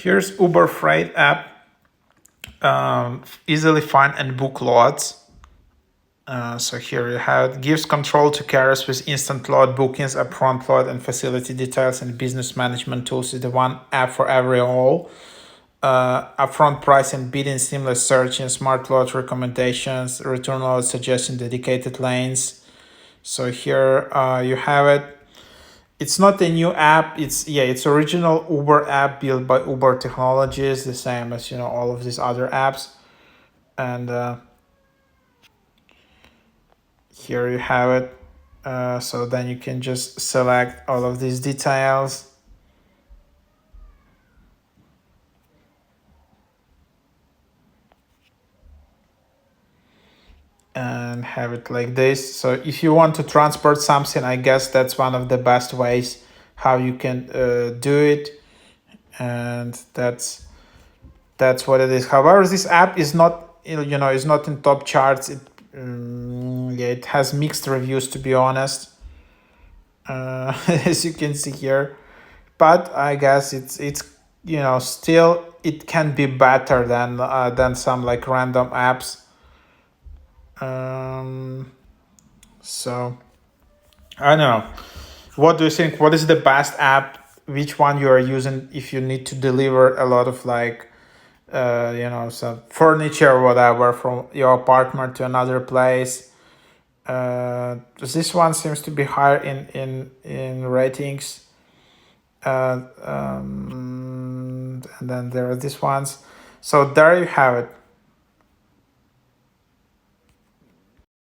Here's Uber Freight app. Easily find and book loads. So here you have gives control to carriers with instant load bookings, upfront load, and facility details, and business management tools. Is the one app for every all. Upfront price and bidding, seamless searching, smart load recommendations, return load suggestion, dedicated lanes. So here you have it. It's not a new app. It's original Uber app built by Uber Technologies, the same as all of these other apps. And here you have it. So then you can just select all of these details. And have it like this. So if you want to transport something, I guess that's one of the best ways how you can do it. And that's what it is. However, this app is not is not in top charts. It has mixed reviews, to be honest, as you can see here. But I guess it's still it can be better than some like random apps. So I don't know. What do you think? What is the best app? Which one you are using if you need to deliver a lot of like some furniture or whatever from your apartment to another place? This one seems to be higher in ratings. And then there are these ones. So there you have it.